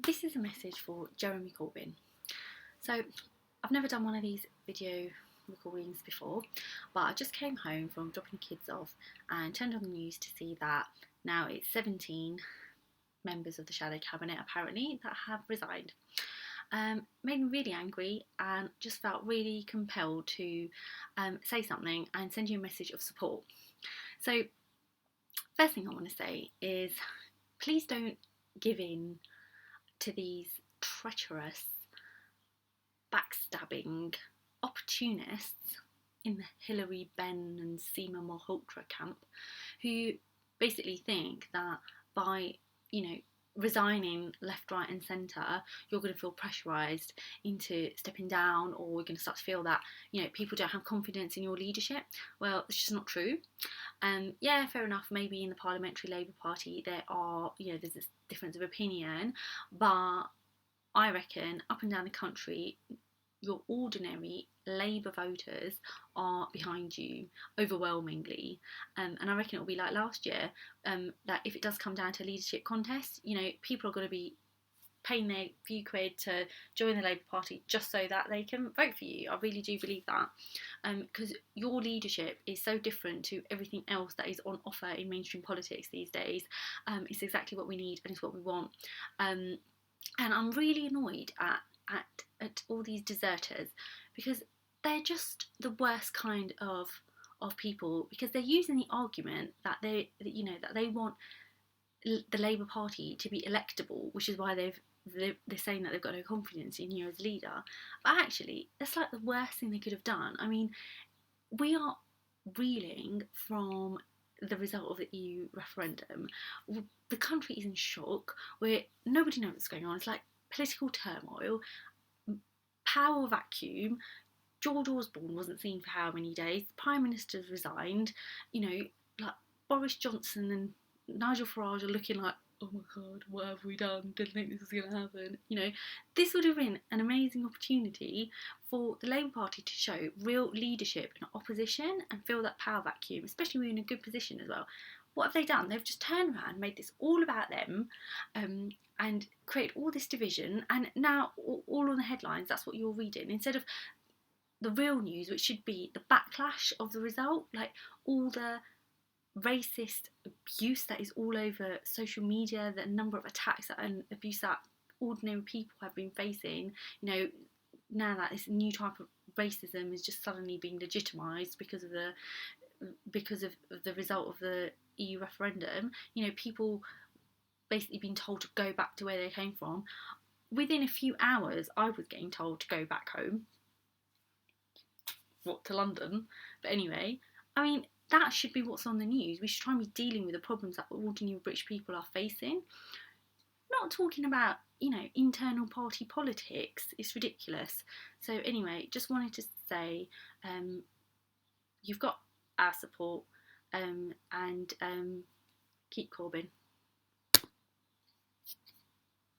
This is a message for Jeremy Corbyn. So I've never done one of these video recordings before, but I just came home from dropping kids off and turned on the news to see that now it's 17 members of the shadow cabinet apparently that have resigned. Made me really angry and just felt really compelled to say something and send you a message of support. So first thing I want to say is please don't give in to these treacherous, backstabbing opportunists in the Hillary, Ben and Seema Malhotra camp who basically think that by, resigning left, right and centre, you're going to feel pressurised into stepping down, or we're going to start to feel that, people don't have confidence in your leadership. Well, it's just not true. Yeah, fair enough, maybe in the Parliamentary Labour Party there are, there's this difference of opinion, but I reckon up and down the country, your ordinary Labour voters are behind you overwhelmingly, and I reckon it'll be like last year, that if it does come down to a leadership contest, people are going to be paying their few quid to join the Labour Party just so that they can vote for you. I really do believe that, because your leadership is so different to everything else that is on offer in mainstream politics these days. It's exactly what we need and it's what we want, and I'm really annoyed at all these deserters, because they're just the worst kind of people, because they're using the argument that they want the Labour Party to be electable, which is why they're saying that they've got no confidence in you as leader. But actually, that's like the worst thing they could have done. I mean, we are reeling from the result of the EU referendum. The country is in shock, where nobody knows what's going on. It's like political turmoil, power vacuum. George Osborne wasn't seen for how many days. The Prime Minister's resigned. Like Boris Johnson and Nigel Farage are looking like, oh my God, what have we done? Didn't think this was going to happen. This would have been an amazing opportunity for the Labour Party to show real leadership in opposition and fill that power vacuum, especially when we're in a good position as well. What have they done? They've just turned around, made this all about them, and created all this division, and now all on the headlines, that's what you're reading, instead of the real news, which should be the backlash of the result, like all the racist abuse that is all over social media, the number of attacks and abuse that ordinary people have been facing, now that this new type of racism is just suddenly being legitimised because of the result of the EU referendum, people basically being told to go back to where they came from. Within a few hours, I was getting told to go back home. What, to London? But anyway, I mean, that should be what's on the news. We should try and be dealing with the problems that ordinary British people are facing. Not talking about, internal party politics. It's ridiculous. So anyway, just wanted to say, you've got our support, and keep Corbyn.